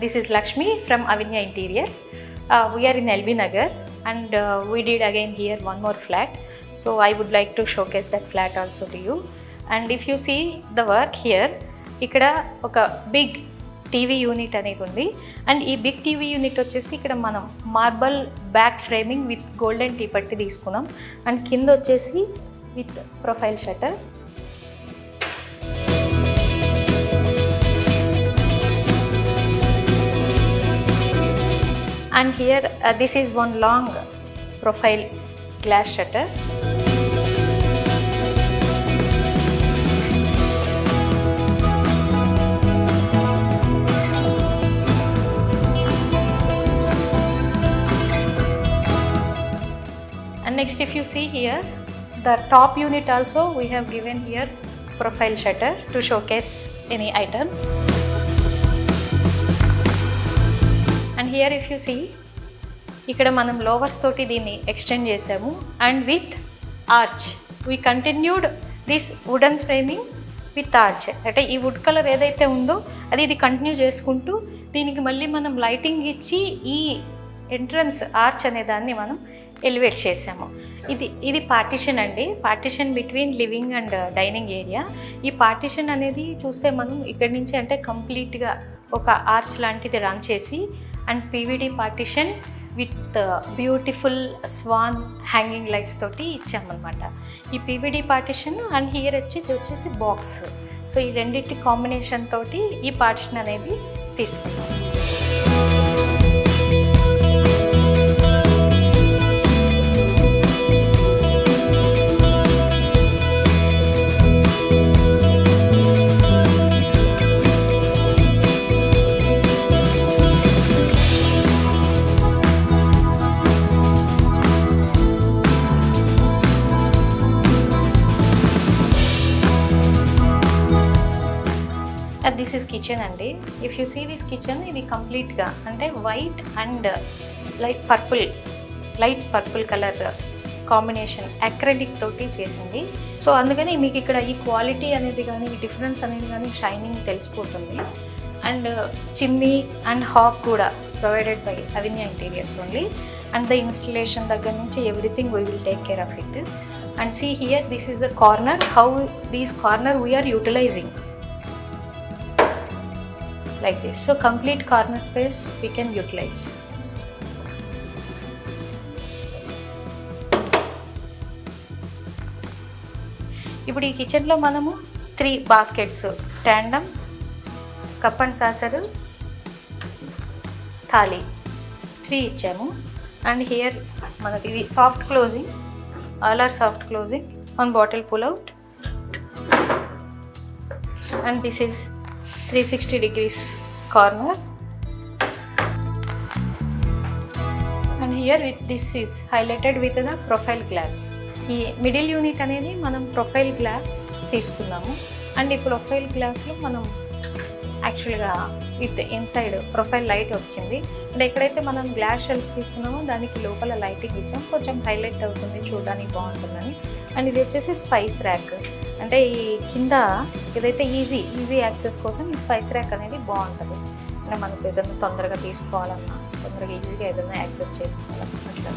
this is Lakshmi from Avinya Interiors. We are in LB Nagar and we did again here one more flat. So I would like to showcase that flat also to you. And if you see the work here, ikkada oka big TV unit అనేది ఉంది. And ఈ big TV unit వచ్చేసి ఇక్కడ మనం marble back framing with golden T పట్టి తీసుకున్నాం. And కింద వచ్చేసి with profile shutter. And here this is one long profile glass shutter. And next, if you see here, the top unit also we have given here profile shutter to showcase any items. And here if you see, ikkada manam lowers toti deenni extend chesamu and with arch. We continued this wooden framing with arch. Ante ee wood color edaithe undo adi idi continue cheskuntu deeniki malli manam lighting ichi ee entrance arch ane danni manam elevate chesamu. ఇది partition అండి. Partition between living and dining area. ఈ partition అనేది చూస్తే మనం ఇక్కడి నుంచి అంటే కంప్లీట్గా ఒక ఆర్చ్ లాంటిది రన్ చేసి and PVD partition with beautiful swan hanging lights తోటి ఇచ్చామన్నమాట. ఈ పీవీడీ పార్టిషన్ అండ్ హియర్ వచ్చేసి బాక్స్. సో ఈ రెండింటి కాంబినేషన్ తోటి ఈ పార్టిషన్ అనేది తీసుకున్నాం. This is kitchen andi. If you see this kitchen, ఇది కంప్లీట్ గా అంటే white and light purple colour combination acrylic తోటి చేసింది. సో అందుకని మీకు ఇక్కడ ఈ క్వాలిటీ అనేది కానీ ఈ డిఫరెన్స్ అనేది కానీ షైనింగ్ తెలిసిపోతుంది. అండ్ చిమ్నీ అండ్ హాక్ కూడా provided by Avinya interiors only. And the installation దగ్గర నుంచి everything we will take care of it. And see here this is the corner. How these corner we are utilising like this. So complete corner space we can utilize. ఇప్పుడు ఈ కిచెన్లో మనము 3 baskets tandem cup and saucer thali 3 ఇచ్చాము. And here మనకి ఇది soft closing, all are soft closing on bottle pull out. And this is 360 degrees corner. And here this is highlighted with the profile glass. ఈ middle unit అనేది మనం profile glass తీసుకున్నాము. And ఈ profile గ్లాస్లో మనం యాక్చువల్గా విత్ ఇన్సైడ్ ప్రొఫైల్ లైట్ వచ్చింది. And ఎక్కడైతే మనం గ్లాస్ షెల్ఫ్స్ తీసుకున్నామో దానికి లోపల లైటింగ్ ఇచ్చాం, కొంచెం హైలైట్ అవుతుంది, చూడడానికి బాగుంటుందని. అండ్ ఇది వచ్చేసి స్పైస్ ర్యాక్. అంటే ఈ కింద ఏదైతే ఈజీ యాక్సెస్ కోసం ఈ స్పైస్ ర్యాక్ అనేది బాగుంటుంది. అంటే మనకు ఏదైనా తొందరగా తీసుకోవాలన్నా, తొందరగా ఈజీగా ఏదైనా యాక్సెస్ చేసుకోవాలన్నా అట్లా.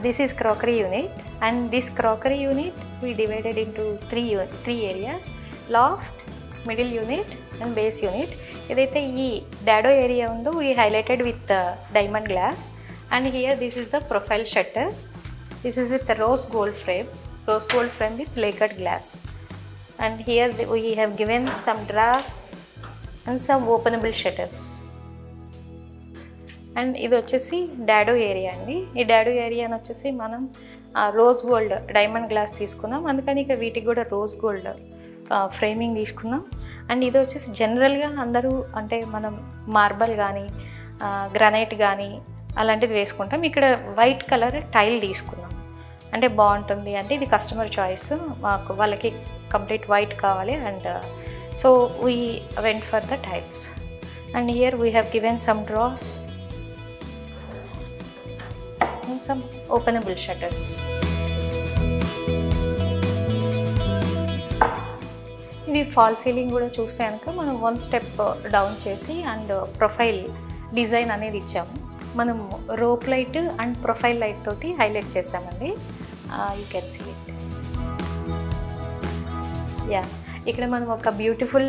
This is crockery unit, and this crockery unit we divided into three areas: loft, middle unit and base unit. Idaithe ee dado area undo we highlighted with diamond glass. And here this is the profile shutter. This is with the rose gold frame with lacquered glass. And here we have given some drawers and some openable shutters. And ఇది వచ్చేసి డాడో area అండి. ఈ డాడో ఏరియాని వచ్చేసి మనం rose gold diamond glass తీసుకున్నాం, అందుకని ఇక్కడ వీటికి కూడా రోజ్ గోల్డ్ ఫ్రేమింగ్ తీసుకున్నాం. అండ్ ఇది వచ్చేసి జనరల్గా అందరూ అంటే మనం మార్బల్ కానీ గ్రానైట్ కానీ అలాంటిది వేసుకుంటాం. ఇక్కడ వైట్ కలర్ టైల్ తీసుకున్నాం. అంటే బాగుంటుంది అంటే ఇది కస్టమర్ చాయిస్, వాళ్ళకి కంప్లీట్ వైట్ కావాలి. And so we went for the tiles. And here we have given some drawers and some openable shutters. ఇది ఫాల్ సీలింగ్ కూడా చూస్తే కనుక మనం 1 స్టెప్ డౌన్ చేసి అండ్ ప్రొఫైల్ డిజైన్ అనేది ఇచ్చాము. మనం rope light and profile light తోటి హైలైట్ చేసామండి. You can see it. Yeah, ఇక్కడ మనం ఒక బ్యూటిఫుల్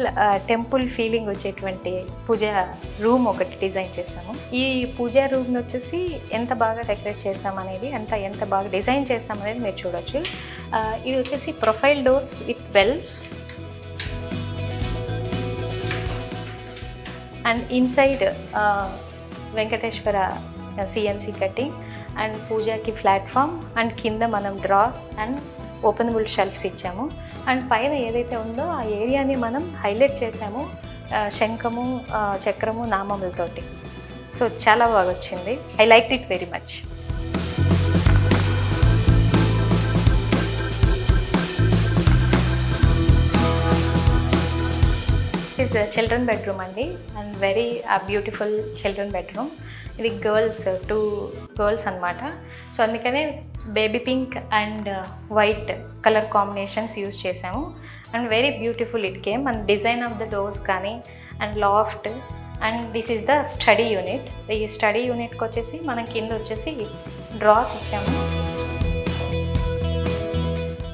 టెంపుల్ ఫీలింగ్ వచ్చేటువంటి పూజా రూమ్ ఒకటి డిజైన్ చేసాము. ఈ పూజా రూమ్ని వచ్చేసి ఎంత బాగా డెకరేట్ చేసామనేది, ఎంత బాగా డిజైన్ చేసామనేది మీరు చూడొచ్చు. ఇది వచ్చేసి profile doors with bells and inside Venkateswara CNC cutting and పూజాకి ప్లాట్ఫామ్ అండ్ కింద మనం డ్రాస్ అండ్ ఓపెనబుల్ షెల్ఫ్స్ ఇచ్చాము. అండ్ పైన ఏదైతే ఉందో ఆ ఏరియాని మనం హైలైట్ చేసాము శంఖము, చక్రము, నామములతోటి. సో చాలా బాగా వచ్చింది. I like it very much. Is children bedroom అండి, and very beautiful children bedroom. ఇది టూ గర్ల్స్ అనమాట. సో అందుకనే baby pink and white colour combinations use చేసాము. And very beautiful it came. And design of the doors కానీ and loft. And this is the study unit. ఈ study యూనిట్కి వచ్చేసి మనం కింద వచ్చేసి డ్రాస్ ఇచ్చాము.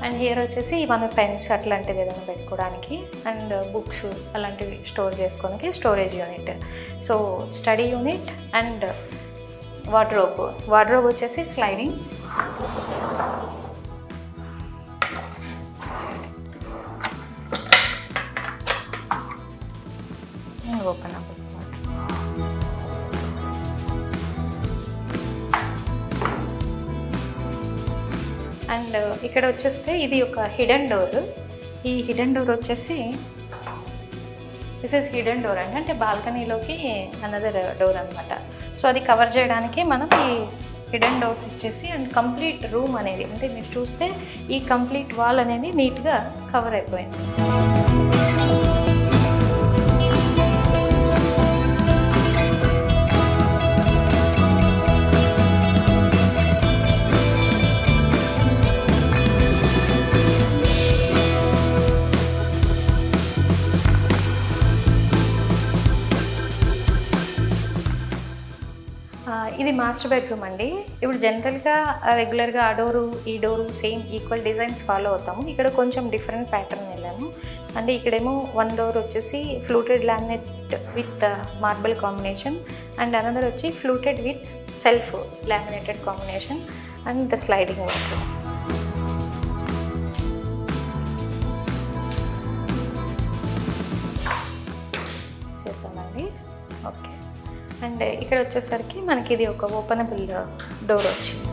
అండ్ హియర్ వచ్చేసి మన పెన్స్ అట్లాంటిది ఏదైనా పెట్టుకోవడానికి అండ్ బుక్స్ అలాంటివి స్టోర్ చేసుకోవడానికి storage unit. So study unit and wardrobe వచ్చేసి స్లైడింగ్. Open up. అండ్ ఇక్కడ వచ్చేస్తే ఇది ఒక హిడెన్ డోర్. ఈ హిడెన్ డోర్ వచ్చేసి దిస్ ఇస్ హిడెన్ డోర్ అండి, అంటే బాల్కనీలోకి అనదర్ డోర్ అనమాట. సో అది కవర్ చేయడానికి మనం ఈ హిడెన్ డోర్స్ ఇచ్చేసి అండ్ కంప్లీట్ రూమ్ అనేది అంటే మీరు చూస్తే ఈ కంప్లీట్ వాల్ అనేది నీట్గా కవర్ అయిపోయింది. ఇది మాస్టర్ బెడ్రూమ్ అండి. ఇప్పుడు జనరల్గా రెగ్యులర్గా ఆ డోరు ఈ door same equal designs follow అవుతాము. ఇక్కడ కొంచెం డిఫరెంట్ ప్యాటర్న్ వెళ్ళాము. అంటే ఇక్కడేమో 1 డోర్ వచ్చేసి fluted laminate with marble combination and another వచ్చి fluted with self laminated combination and the sliding bedroom. చేస్తామండి. ఓకే. అండ్ ఇక్కడ వచ్చేసరికి మనకి ఇది ఒక ఓపెనబుల్ డోర్ వచ్చింది.